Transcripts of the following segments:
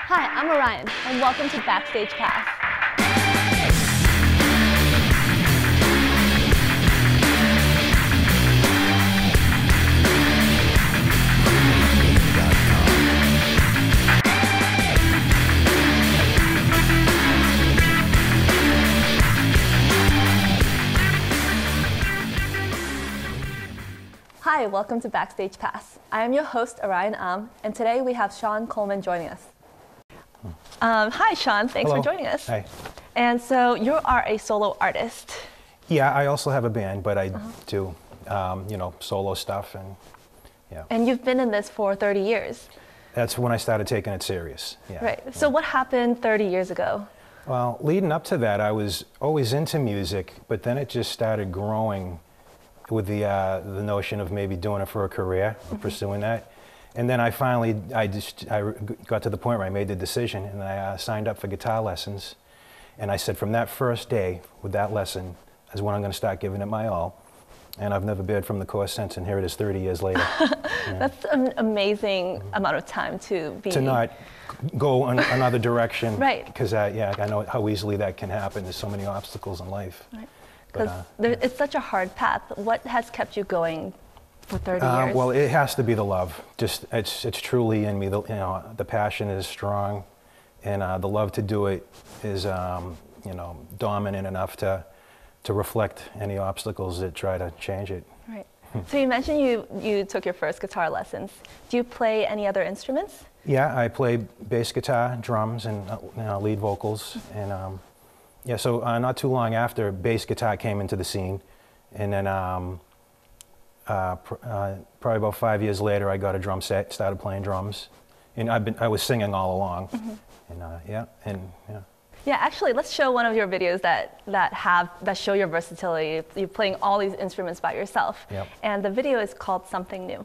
Hi, I'm Orion, and welcome to Backstage Pass. Hi, welcome to Backstage Pass. I am your host, Orion and today we have Sean Coleman joining us. Hi, Sean. Thanks Hello. for joining us. Hi. And so you are a solo artist. Yeah, I also have a band, but I do, solo stuff, and yeah. And you've been in this for 30 years. That's when I started taking it serious. Yeah. Right. So what happened 30 years ago? Well, leading up to that, I was always into music, but then it just started growing with the notion of maybe doing it for a career, or pursuing that. And then I got to the point where I made the decision, and I signed up for guitar lessons. And I said, from that first day with that lesson is when I'm going to start giving it my all. And I've never bailed from the course since, and here it is 30 years later. Yeah. That's an amazing amount of time to be... To not go in another direction. Right. Because I know how easily that can happen. There's so many obstacles in life. Right. Because it's such a hard path. What has kept you going for 30 years? Well, it has to be the love. Just it's truly in me. The passion is strong, and the love to do it is dominant enough to reflect any obstacles that try to change it. Right. So you mentioned you took your first guitar lessons. Do you play any other instruments? Yeah, I play bass guitar, drums, and lead vocals, and yeah. So not too long after, bass guitar came into the scene, and then probably about 5 years later, I got a drum set, started playing drums, and I was singing all along, and yeah. Yeah, actually, let's show one of your videos that show your versatility. You're playing all these instruments by yourself, Yep. And the video is called Something New.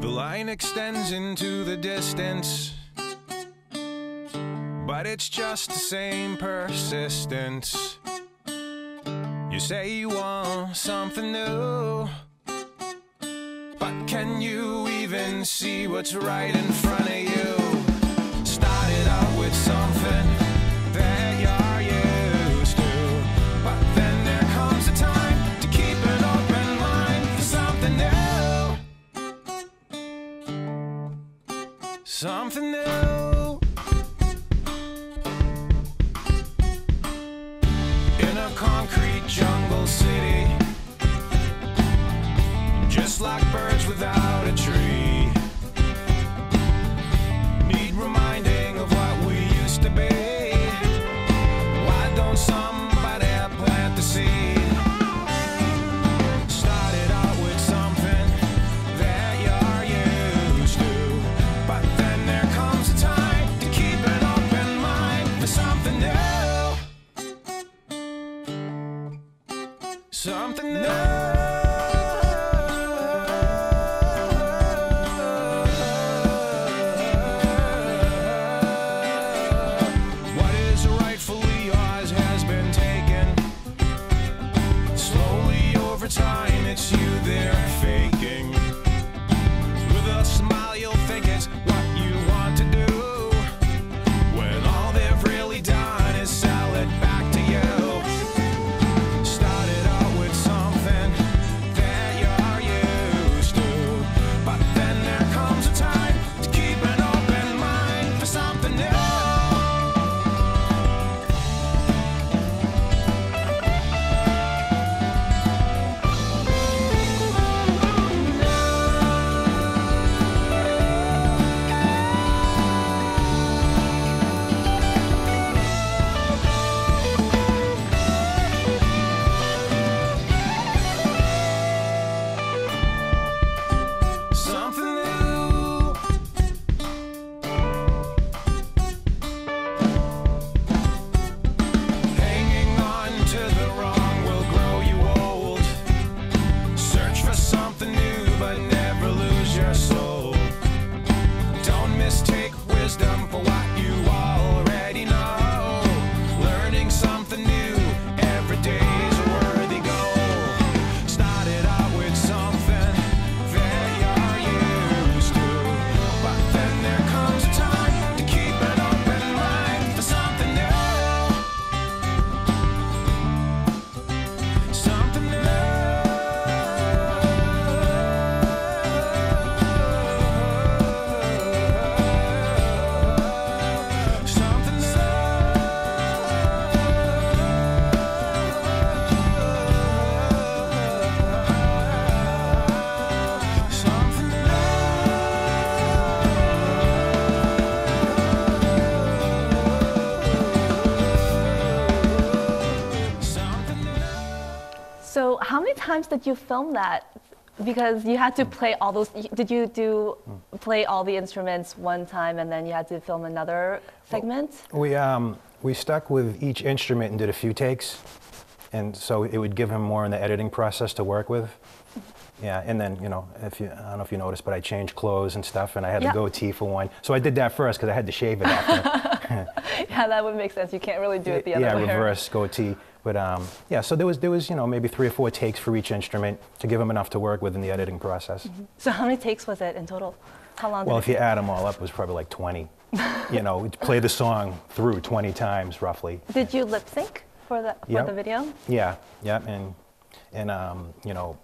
The line extends into the distance, but it's just the same persistence. You say you want something new, but can you even see what's right in front of you? Started out with something that you're used to, but then there comes a time to keep an open mind for something new. Something new. In a concrete jungle city, just like birds without a tree, need reminding of what we used to be. Why don't somebody plant the seed? Started out with something that you're used to, but then there comes a time to keep an open mind for something new. Something new. What is rightfully yours has been taken. Slowly over time, it's you they're faking. With a smile, you'll think it's what you want to do, when all they've really done is sell it back to you. Started out with something times did you film that? Because you had to play all those. Did you play all the instruments one time and then you had to film another segment? We stuck with each instrument and did a few takes, and so it would give him more in the editing process to work with. Yeah, and then, you know, I don't know if you noticed, but I changed clothes and stuff, and I had the goatee for one. So I did that first because I had to shave it after. Yeah, that would make sense. You can't really do it the other way. Yeah, reverse goatee. But yeah, so there was, you know, maybe 3 or 4 takes for each instrument to give him enough to work with in the editing process. So how many takes was it in total? How long? Well, if you add them all up, it was probably like 20. You know, play the song through 20 times roughly. Did you lip sync for the video? Yeah, and you know,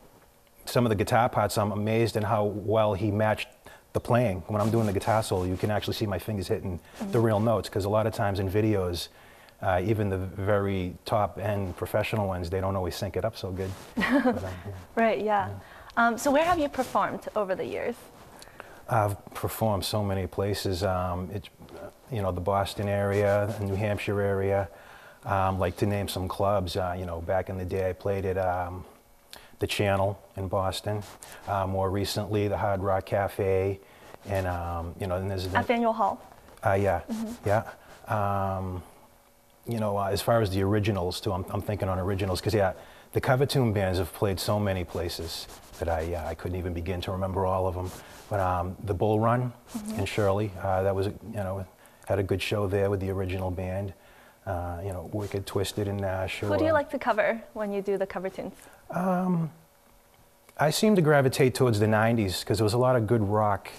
some of the guitar parts, I'm amazed at how well he matched the playing. When I'm doing the guitar solo, you can actually see my fingers hitting the real notes, because a lot of times in videos, even the very top-end professional ones, they don't always sync it up so good. But, Right, yeah. So where have you performed over the years? I've performed so many places. You know, the Boston area, the New Hampshire area. Like to name some clubs, you know, back in the day I played at the Channel in Boston. More recently, the Hard Rock Cafe, and you know, and there's at Faneuil Hall. Yeah, yeah. You know, as far as the originals too, I'm thinking on originals, because yeah, the cover tune bands have played so many places that I couldn't even begin to remember all of them. But the Bull Run in Shirley, that was, you know, had a good show there with the original band. You know, Wicked, Twisted, and Nash. Who do you like to cover when you do the cover tunes? I seem to gravitate towards the 90s, because there was a lot of good rock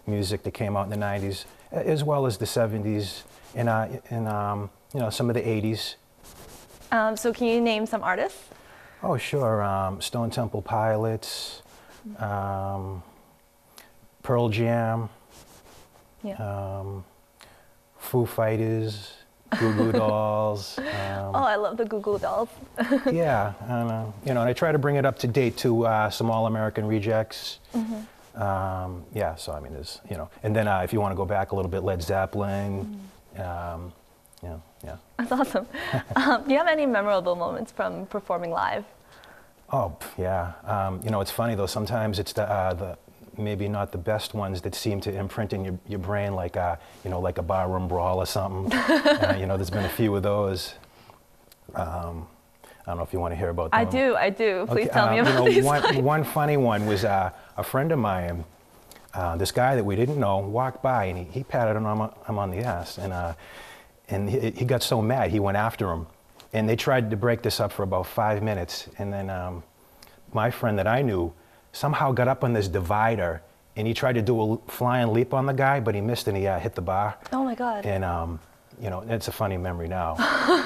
music that came out in the 90s, as well as the 70s, and you know, some of the 80s. So can you name some artists? Oh, sure. Stone Temple Pilots, Pearl Jam, Foo Fighters, Goo Goo Dolls. Oh, I love the Goo Goo Dolls. Yeah, and, you know, and I try to bring it up to date to some All-American Rejects. Yeah, so I mean, there's, you know, and then if you want to go back a little bit, Led Zeppelin. Yeah. That's awesome. Do you have any memorable moments from performing live? Oh, yeah. You know, it's funny though, sometimes it's the maybe not the best ones that seem to imprint in your brain, like, you know, like a barroom brawl or something. You know, there's been a few of those. I don't know if you want to hear about them. I do. Please Okay, tell me about you know, these. one funny one was a friend of mine, this guy that we didn't know, walked by and he patted him on the ass, and he got so mad he went after him, and they tried to break this up for about 5 minutes, and then my friend that I knew somehow got up on this divider and he tried to do a flying leap on the guy, but he missed and he hit the bar. Oh my God. And you know, it's a funny memory now.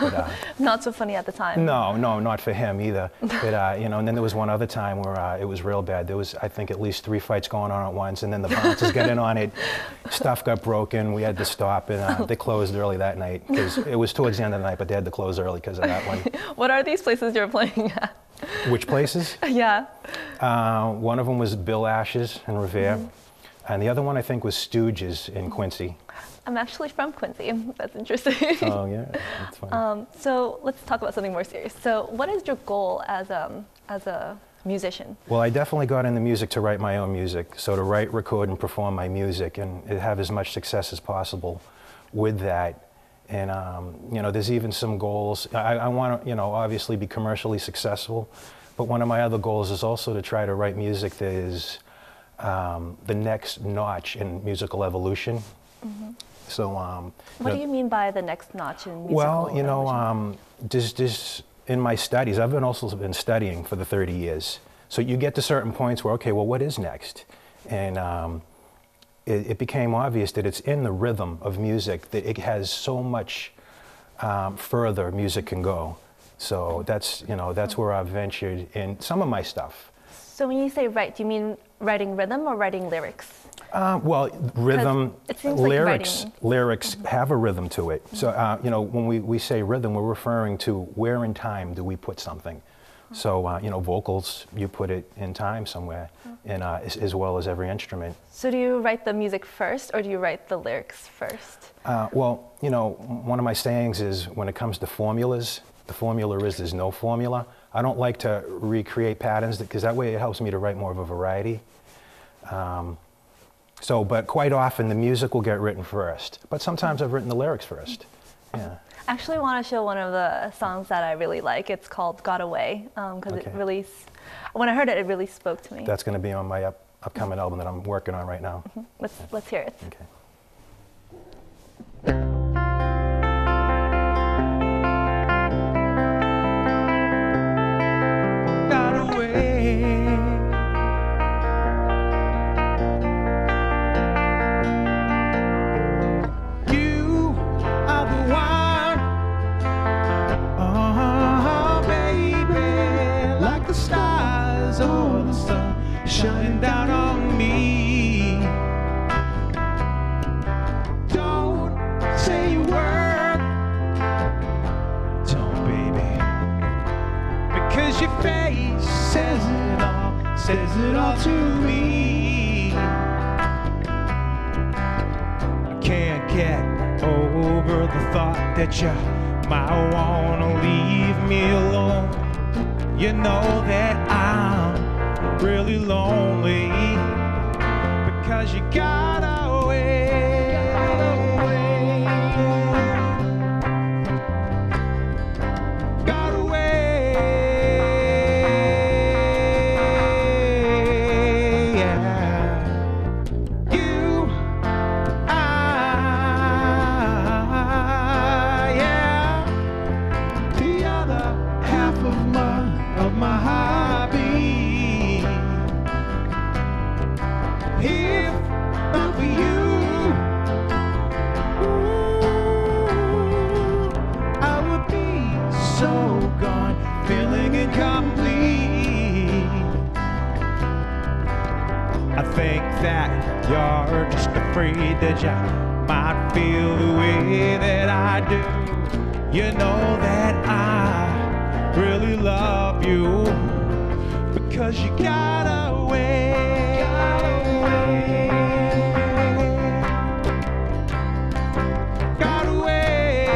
But, not so funny at the time. No, not for him either. But you know, and then there was one other time where it was real bad. There was, I think, at least 3 fights going on at once, and then the bouncers got in on it. Stuff got broken. We had to stop, and they closed early that night because it was towards the end of the night. But they had to close early because of that one. What are these places you're playing at? Which places? Yeah. One of them was Bill Ash's in Revere, and the other one I think was Stooges in Quincy. I'm actually from Quincy. That's interesting. Oh yeah, that's fun. So let's talk about something more serious. So what is your goal as a musician? Well, I definitely got into music to write my own music. So to write, record, and perform my music, and have as much success as possible with that. And you know, there's even some goals. I want to, you know, obviously be commercially successful, but one of my other goals is also to try to write music that is the next notch in musical evolution. So, what do you mean by the next notch in musical Well, you know, evolution? just in my studies, I've also been studying for the 30 years. So you get to certain points where, okay, well, what is next? And it became obvious that it's in the rhythm of music that it has so much further music can go. So that's, you know, that's where I've ventured in some of my stuff. So when you say write, do you mean writing rhythm or writing lyrics? Well, rhythm, lyrics like have a rhythm to it. So, you know, when we say rhythm, we're referring to where in time do we put something. So, you know, vocals, you put it in time somewhere, and as well as every instrument. So do you write the music first, or do you write the lyrics first? Well, you know, one of my sayings is when it comes to formulas, the formula is there's no formula. I don't like to recreate patterns because that way it helps me to write more of a variety. But quite often the music will get written first. But sometimes I've written the lyrics first. Yeah. I actually want to show one of the songs that I really like. It's called "Got Away" because it really, when I heard it, it really spoke to me. That's going to be on my upcoming album that I'm working on right now. Let's hear it. Okay. Got away. You are the one. Oh, baby, like the stars or the sun shining down on me. Don't say a word. Don't, baby. Because your face says it all to me. I can't get over the thought that you might wanna leave me alone. You know that I'm really lonely because you got away. Got away. Yeah. You, yeah. The other half of my hobby. If not for you, ooh, I would be so gone, feeling incomplete. I think that you're just afraid that you might feel the way that I do. You know that I really love you because you got away. Got away. Got away.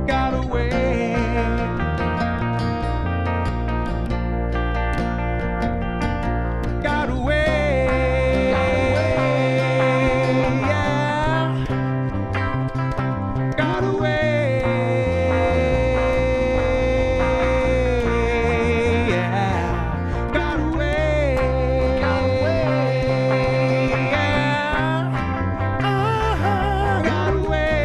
Got away. Got away. Yeah. Got away. Yeah. Got away. Got away. Yeah. Got away.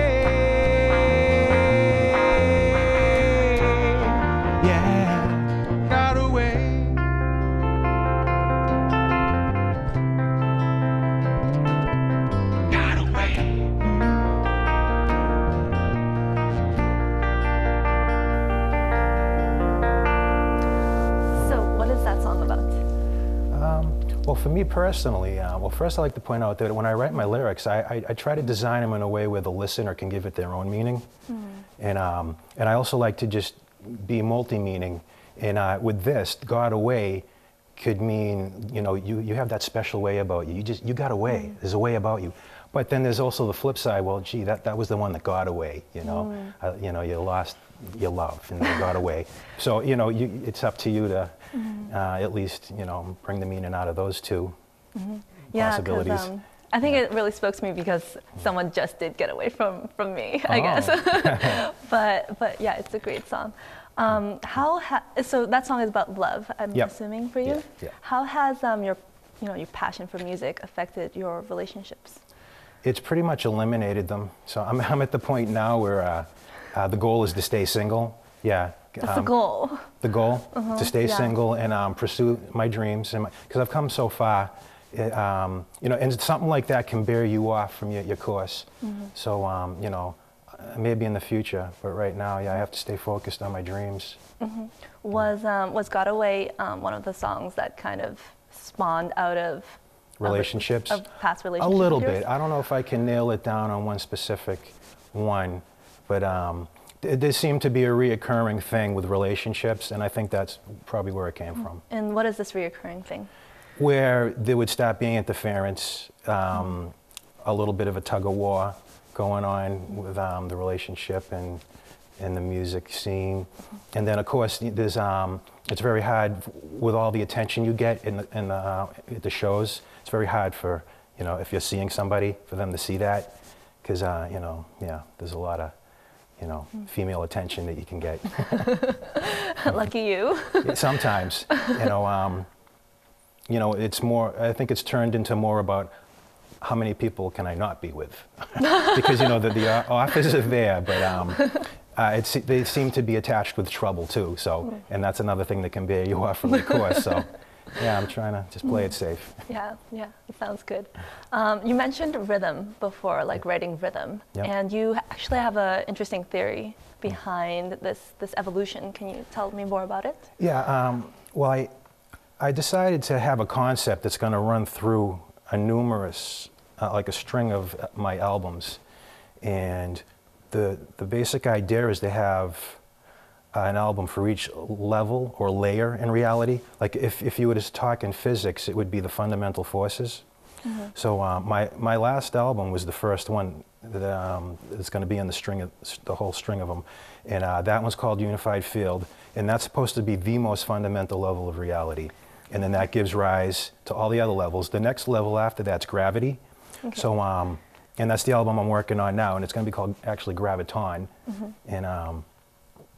Yeah. Got away. Got away. So, what is that song about? Well, for me personally, well, first I like to point out that when I write my lyrics, I try to design them in a way where the listener can give it their own meaning. And I also like to just be multi-meaning. And with this, "Got away" could mean, you know, you have that special way about you. You got away. There's a way about you. But then there's also the flip side. Well, gee, that was the one that got away. You know, you lost your love and they got away. So it's up to you to at least bring the meaning out of those two possibilities. Yeah, I think it really spoke to me because someone just did get away from me, I guess. but yeah, it's a great song. So that song is about love, I'm assuming, for you. Yeah. How has your passion for music affected your relationships? It's pretty much eliminated them. So I'm at the point now where the goal is to stay single. Yeah. That's the goal. The goal to stay single and pursue my dreams, because I've come so far, you know, and something like that can bear you off from your course. So, you know, maybe in the future, but right now, yeah, I have to stay focused on my dreams. Was Got Away one of the songs that kind of spawned out of relationships? Of past relationships? A little bit. I don't know if I can nail it down on one specific one, but there seemed to be a reoccurring thing with relationships, and I think that's probably where it came from. And what is this reoccurring thing? Where there would start being interference, a little bit of a tug of war going on with the relationship and the music scene. And then of course there's it's very hard with all the attention you get at the shows. It's very hard for, you know, if you're seeing somebody, for them to see that, because you know, yeah, there's a lot of, you know, female attention that you can get. Lucky you. Sometimes, you know, it's more, I think it's turned into more about how many people can I not be with? Because, you know, the offers are there, but they seem to be attached with trouble too, so, and that's another thing that can bear you off from the course, so, yeah, I'm trying to just play it safe. Yeah, it sounds good. You mentioned rhythm before, like writing rhythm, and you actually have an interesting theory behind this evolution. Can you tell me more about it? Yeah, well, I decided to have a concept that's going to run through like a string of my albums, and the basic idea is to have an album for each level or layer in reality. Like if you were to talk in physics, it would be the fundamental forces. So my last album was the first one that is going to be in the whole string of them, and that one's called Unified Field, and that's supposed to be the most fundamental level of reality. And then that gives rise to all the other levels. The next level after that's gravity. Okay. So, and that's the album I'm working on now, and it's going to be called actually Graviton, and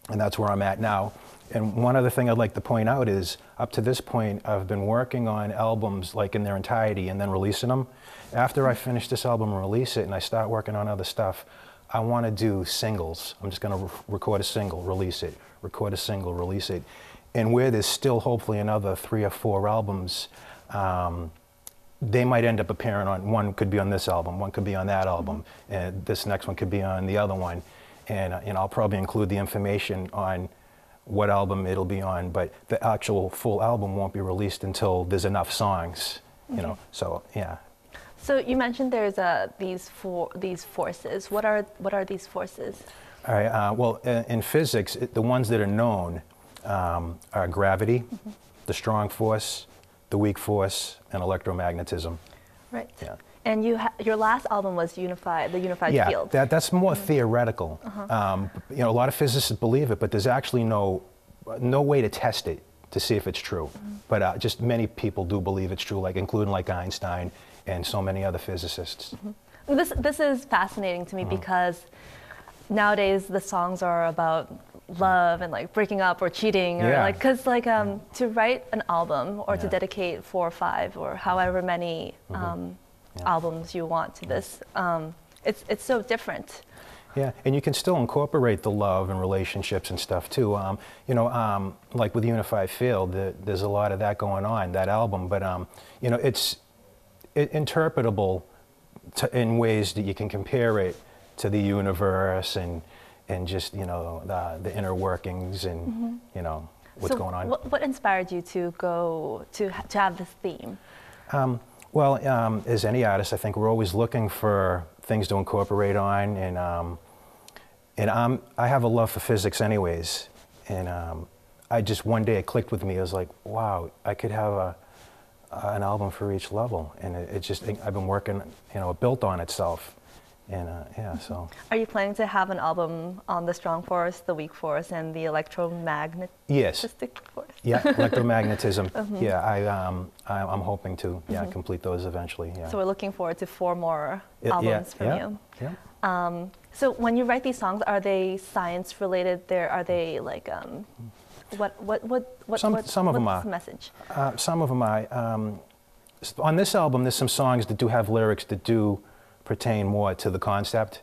that's where I'm at now. And one other thing I'd like to point out is, up to this point, I've been working on albums like in their entirety and then releasing them. After I finish this album and release it, and I start working on other stuff, I want to do singles. I'm just going to record a single, release it, record a single, release it. And where there's still hopefully another 3 or 4 albums, they might end up appearing on, one could be on this album, one could be on that album, and this next one could be on the other one. And I'll probably include the information on what album it'll be on, but the actual full album won't be released until there's enough songs, you know, so yeah. So you mentioned there's these forces. What are these forces? All right, well, in physics, the ones that are known are gravity, the strong force, the weak force, and electromagnetism. Right. Yeah. And your last album was the Unified Field. Yeah, that's more theoretical. You know, a lot of physicists believe it, but there's actually no way to test it to see if it's true. But just many people do believe it's true, like including like Einstein and so many other physicists. This is fascinating to me because nowadays the songs are about love and like breaking up or cheating, or like, because like to write an album or to dedicate 4 or 5 or however many albums you want to this, it's so different. Yeah, and you can still incorporate the love and relationships and stuff too. You know, like with Unified Field, there's a lot of that going on, that album, but you know, it's interpretable in ways that you can compare it to the universe and just, you know, the inner workings and, you know, what's going on. What inspired you to go to have this theme? Well, as any artist, I think we're always looking for things to incorporate on, and I have a love for physics anyways, and I just, one day it clicked with me. I was like, wow, I could have an album for each level, and it just, I've been working, you know, it built on itself. And yeah, so. Are you planning to have an album on the strong force, the weak force, and the electromagnetistic force? Yeah, electromagnetism. Yeah, I'm hoping to complete those eventually. Yeah. So we're looking forward to 4 more albums from you. Yeah. So when you write these songs, are they science related? Are they like Some of them are. What's the message? Some of them are. On this album, there's some songs that do have lyrics that do pertain more to the concept.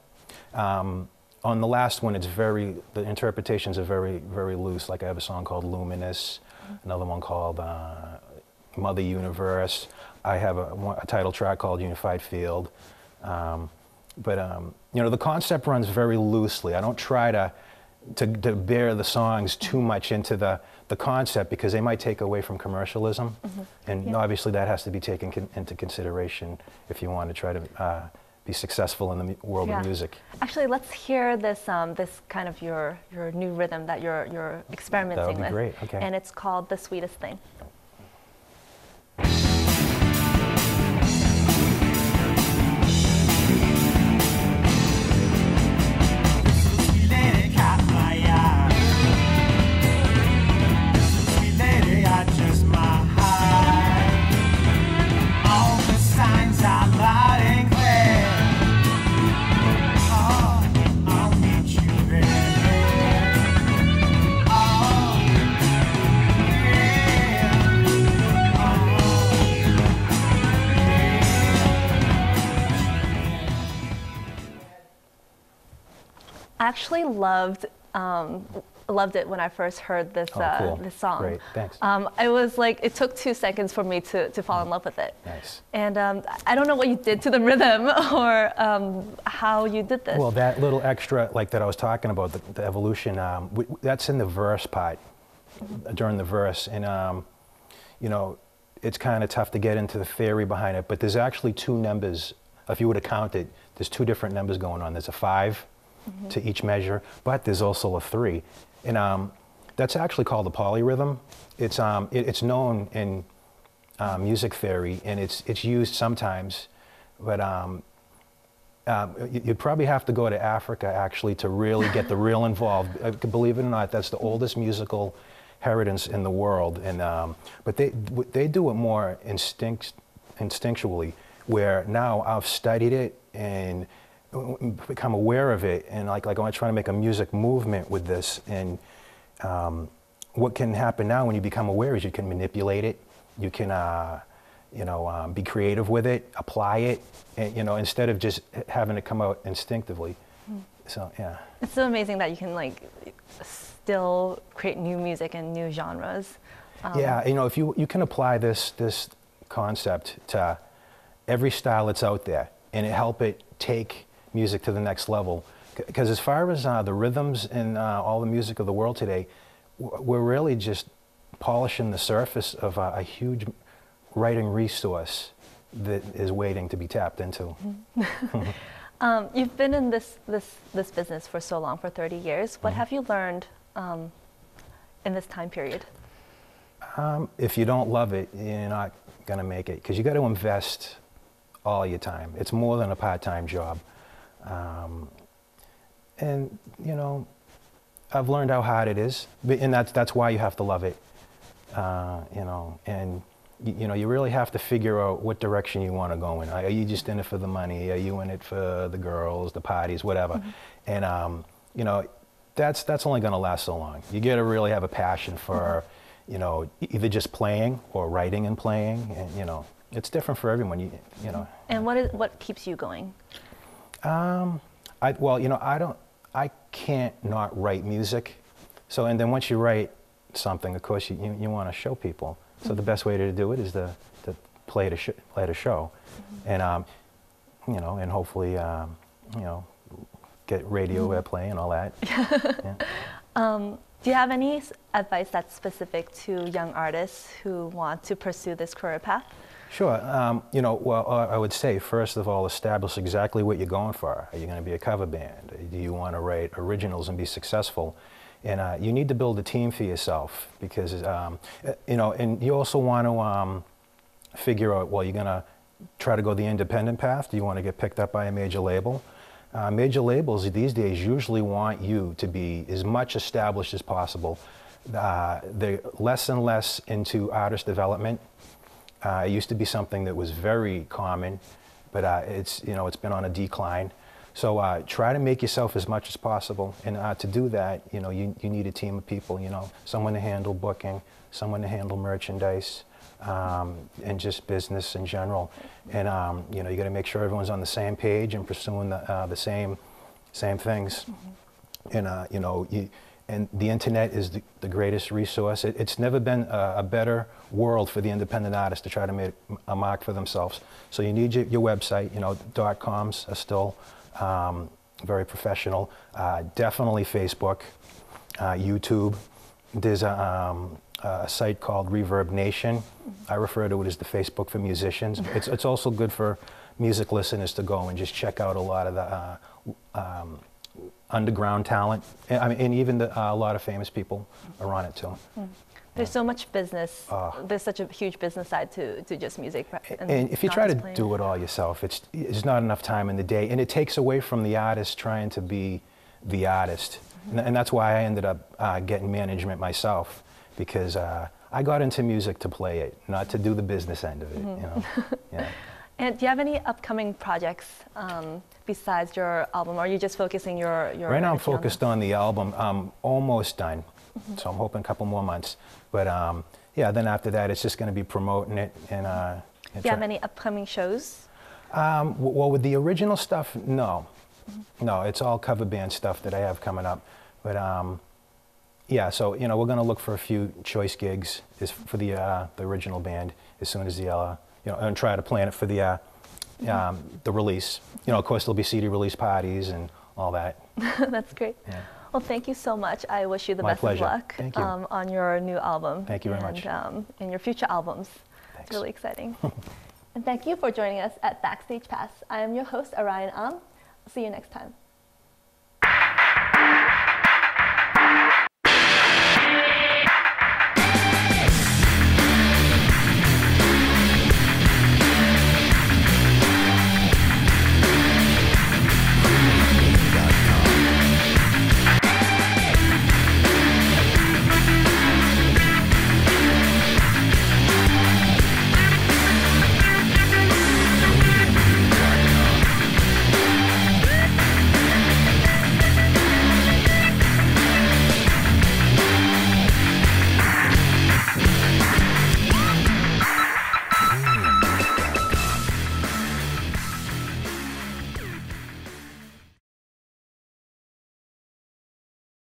On the last one, the interpretations are very, very loose. Like I have a song called Luminous, another one called Mother Universe. I have a title track called Unified Field. You know, the concept runs very loosely. I don't try to bear the songs too much into the concept, because they might take away from commercialism. And obviously that has to be taken into consideration if you want to try to be successful in the world of music. Actually, let's hear this this kind of your new rhythm that you're experimenting with. That would be great. Okay. And it's called The Sweetest Thing. I actually loved it when I first heard this Cool. this song. Great, thanks. It was like, it took 2 seconds for me to fall in love with it. Nice. And I don't know what you did to the rhythm or how you did this. Well, that little extra, like that I was talking about, the evolution, that's in the verse part, during the verse. And, you know, it's kind of tough to get into the theory behind it, but there's actually 2 numbers. If you were to count it, there's 2 different numbers going on. There's a 5 to each measure, but there's also a 3. And that's actually called the polyrhythm. It's known in music theory, and it's used sometimes, but you'd probably have to go to Africa actually to really get the real involved. Believe it or not, that's the oldest musical heritage in the world. And but they do it more instinctually, where now I've studied it and become aware of it, and like I want to try to make a music movement with this. And what can happen now when you become aware is you can manipulate it, you can you know, be creative with it, apply it, and, you know, instead of just having it come out instinctively. So yeah, it's so amazing that you can like still create new music and new genres. Yeah, you know, if you can apply this concept to every style that's out there, and it help it take music to the next level. Because as far as the rhythms and all the music of the world today, we're really just polishing the surface of a huge writing resource that is waiting to be tapped into. You've been in this business for so long, for 30 years. What have you learned in this time period? If you don't love it, you're not going to make it, because you got to invest all your time. It's more than a part-time job. And, you know, I've learned how hard it is, and that's why you have to love it. You know, and you know, you really have to figure out what direction you want to go in. Are you just in it for the money? Are you in it for the girls, the parties, whatever? And you know, that's only going to last so long. You got to really have a passion for, you know, either just playing or writing and playing, and you know, it's different for everyone. You know. And what keeps you going? Well, you know, I can't not write music. So, and then once you write something, of course, you want to show people. So the best way to do it is to play at a show, and you know, and hopefully, you know, get radio airplay and all that. Yeah. Do you have any advice that's specific to young artists who want to pursue this career path? Sure. You know, well, I would say, first of all, establish exactly what you're going for. Are you going to be a cover band? Do you want to write originals and be successful? And you need to build a team for yourself, because, you know, and you also want to figure out, well, you're going to try to go the independent path. Do you want to get picked up by a major label? Major labels these days usually want you to be as much established as possible. They're less and less into artist development. It used to be something that was very common, but it's, you know, it's been on a decline. So try to make yourself as much as possible, and to do that, you know, you need a team of people. You know, someone to handle booking, someone to handle merchandise, and just business in general. And you know, you got to make sure everyone's on the same page and pursuing the same things. And you know, and the internet is the greatest resource. It's never been a better world for the independent artist to try to make a mark for themselves. So you need your website, you know, .coms are still very professional. Definitely Facebook, YouTube. There's a site called Reverb Nation. I refer to it as the Facebook for musicians. It's also good for music listeners to go and just check out a lot of the underground talent. I mean, and even a lot of famous people are on it too. There's so much business. There's such a huge business side to just music. And if you try to do it all yourself, it's not enough time in the day, and it takes away from the artist trying to be the artist. And that's why I ended up getting management myself, because I got into music to play it, not to do the business end of it. You know? Yeah. And do you have any upcoming projects besides your album, or are you just focusing your Right now I'm focused on the album. I'm almost done, so I'm hoping a couple more months. But yeah, then after that it's just going to be promoting it. And do you have any upcoming shows? Well, with the original stuff, no. No, it's all cover band stuff that I have coming up. But yeah, so you know, we're going to look for a few choice gigs for the original band as soon as the you know, and try to plan it for the release. You know, of course there'll be CD release parties and all that. That's great. Yeah. Well, thank you so much. I wish you the best pleasure. of luck on your new album. Thank you very much. And your future albums. Thanks. It's really exciting. And thank you for joining us at Backstage Pass. I am your host, Orion Ang. See you next time.